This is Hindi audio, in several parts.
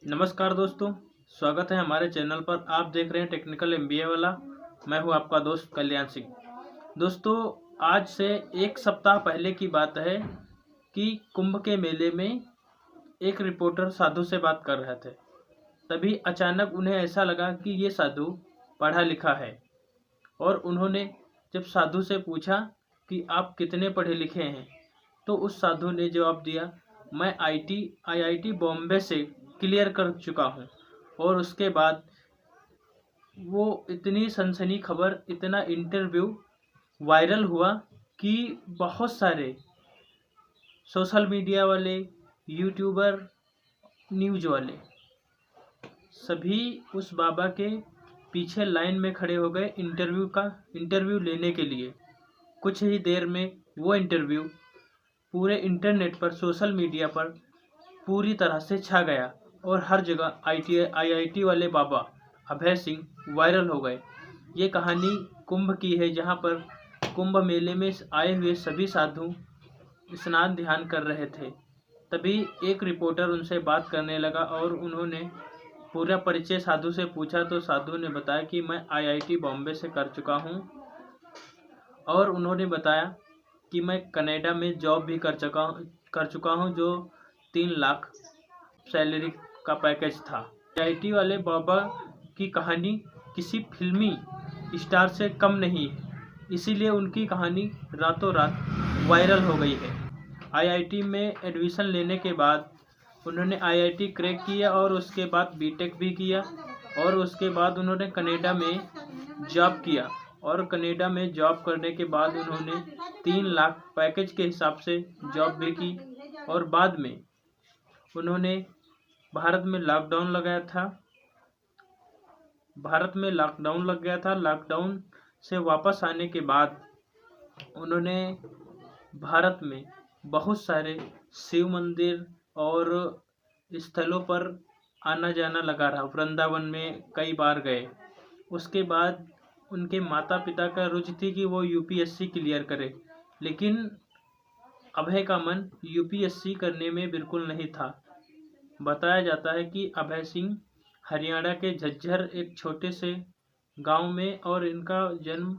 नमस्कार दोस्तों, स्वागत है हमारे चैनल पर। आप देख रहे हैं टेक्निकल एमबीए वाला। मैं हूं आपका दोस्त कल्याण सिंह। दोस्तों, आज से एक सप्ताह पहले की बात है कि कुंभ के मेले में एक रिपोर्टर साधु से बात कर रहे थे। तभी अचानक उन्हें ऐसा लगा कि ये साधु पढ़ा लिखा है और उन्होंने जब साधु से पूछा कि आप कितने पढ़े लिखे हैं, तो उस साधु ने जवाब दिया, मैं आईआईटी बॉम्बे से क्लियर कर चुका हूँ। और उसके बाद वो इतनी सनसनी खबर, इतना इंटरव्यू वायरल हुआ कि बहुत सारे सोशल मीडिया वाले, यूट्यूबर, न्यूज वाले सभी उस बाबा के पीछे लाइन में खड़े हो गए इंटरव्यू लेने के लिए। कुछ ही देर में वो इंटरव्यू पूरे इंटरनेट पर, सोशल मीडिया पर पूरी तरह से छा गया और हर जगह आईआईटी वाले बाबा अभय सिंह वायरल हो गए। ये कहानी कुंभ की है, जहाँ पर कुंभ मेले में आए हुए सभी साधु स्नान ध्यान कर रहे थे। तभी एक रिपोर्टर उनसे बात करने लगा और उन्होंने पूरा परिचय साधु से पूछा, तो साधु ने बताया कि मैं आईआईटी बॉम्बे से कर चुका हूँ और उन्होंने बताया कि मैं कनाडा में जॉब भी कर चुका हूँ जो 3 लाख सैलरी का पैकेज था। आईआईटी वाले बाबा की कहानी किसी फिल्मी स्टार से कम नहीं है, इसीलिए उनकी कहानी रातों रात वायरल हो गई है। आईआईटी में एडमिशन लेने के बाद उन्होंने आईआईटी क्रैक किया और उसके बाद बीटेक भी किया और उसके बाद उन्होंने कनाडा में जॉब किया और कनाडा में जॉब करने के बाद उन्होंने 3 लाख पैकेज के हिसाब से जॉब भी की। और बाद में उन्होंने भारत में लॉकडाउन लग गया था। लॉकडाउन से वापस आने के बाद उन्होंने भारत में बहुत सारे शिव मंदिर और स्थलों पर आना जाना लगा रहा। वृंदावन में कई बार गए। उसके बाद उनके माता पिता का रुचि थी कि वो यूपीएससी क्लियर करे, लेकिन अभय का मन यूपीएससी करने में बिल्कुल नहीं था। बताया जाता है कि अभय सिंह हरियाणा के झज्जर एक छोटे से गांव में, और इनका जन्म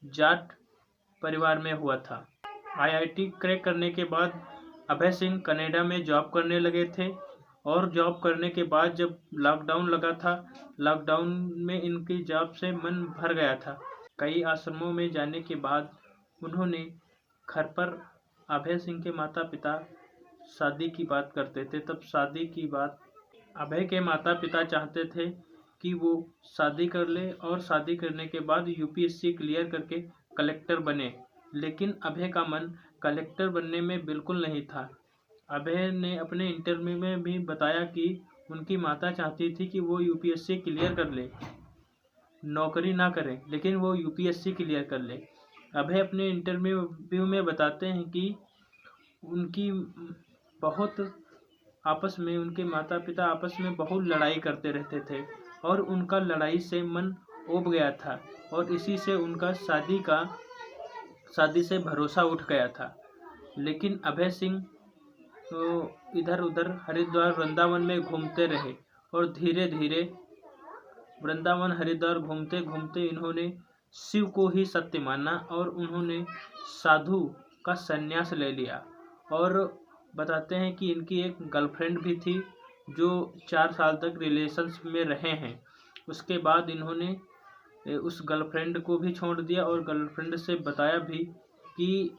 जाट परिवार में हुआ था। आईआईटी क्रैक करने के बाद अभय सिंह कनाडा में जॉब करने लगे थे और जॉब करने के बाद जब लॉकडाउन लगा था, लॉकडाउन में इनकी जॉब से मन भर गया था। कई आश्रमों में जाने के बाद उन्होंने घर पर अभय सिंह के माता पिता शादी की बात करते थे। तब शादी की बात अभय के माता पिता चाहते थे कि वो शादी कर ले और शादी करने के बाद यूपीएससी क्लियर करके कलेक्टर बने, लेकिन अभय का मन कलेक्टर बनने में बिल्कुल नहीं था। अभय ने अपने इंटरव्यू में भी बताया कि उनकी माता चाहती थी कि वो यूपीएससी क्लियर कर ले, नौकरी ना करें, लेकिन वो यूपीएससी क्लियर कर ले। अभय अपने इंटरव्यू में बताते हैं कि उनकी बहुत उनके माता पिता आपस में बहुत लड़ाई करते रहते थे और उनका लड़ाई से मन उब गया था और इसी से उनका शादी से भरोसा उठ गया था। लेकिन अभय सिंह तो इधर उधर हरिद्वार वृंदावन में घूमते रहे और धीरे धीरे वृंदावन हरिद्वार घूमते घूमते इन्होंने शिव को ही सत्य माना और उन्होंने साधु का संन्यास ले लिया। और बताते हैं कि इनकी एक गर्लफ्रेंड भी थी जो 4 साल तक रिलेशंस में रहे हैं। उसके बाद इन्होंने उस गर्लफ्रेंड को भी छोड़ दिया और गर्लफ्रेंड से बताया भी कि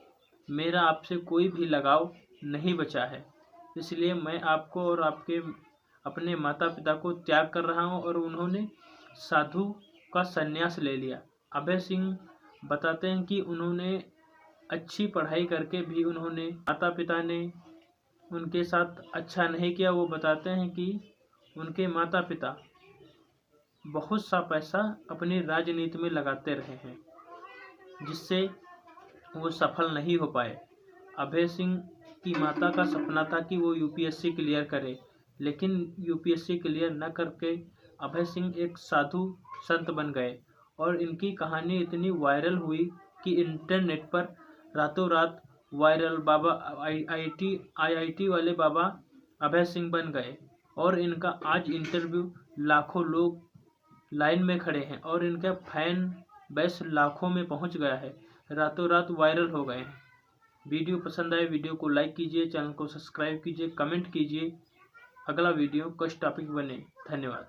मेरा आपसे कोई भी लगाव नहीं बचा है, इसलिए मैं आपको और अपने माता पिता को त्याग कर रहा हूं। और उन्होंने साधु का संन्यास ले लिया। अभय सिंह बताते हैं कि उन्होंने अच्छी पढ़ाई करके भी उन्होंने माता पिता ने उनके साथ अच्छा नहीं किया। वो बताते हैं कि उनके माता पिता बहुत सा पैसा अपनी राजनीति में लगाते रहे हैं, जिससे वो सफल नहीं हो पाए। अभय सिंह की माता का सपना था कि वो यूपीएससी क्लियर करे, लेकिन यूपीएससी क्लियर न करके अभय सिंह एक साधु संत बन गए और इनकी कहानी इतनी वायरल हुई कि इंटरनेट पर रातों रात वायरल बाबा आईआईटी वाले बाबा अभय सिंह बन गए। और इनका आज इंटरव्यू लाखों लोग लाइन में खड़े हैं और इनका फैन बेस लाखों में पहुंच गया है, रातों रात वायरल हो गए हैं। वीडियो पसंद आए वीडियो को लाइक कीजिए, चैनल को सब्सक्राइब कीजिए, कमेंट कीजिए अगला वीडियो किस टॉपिक बने। धन्यवाद।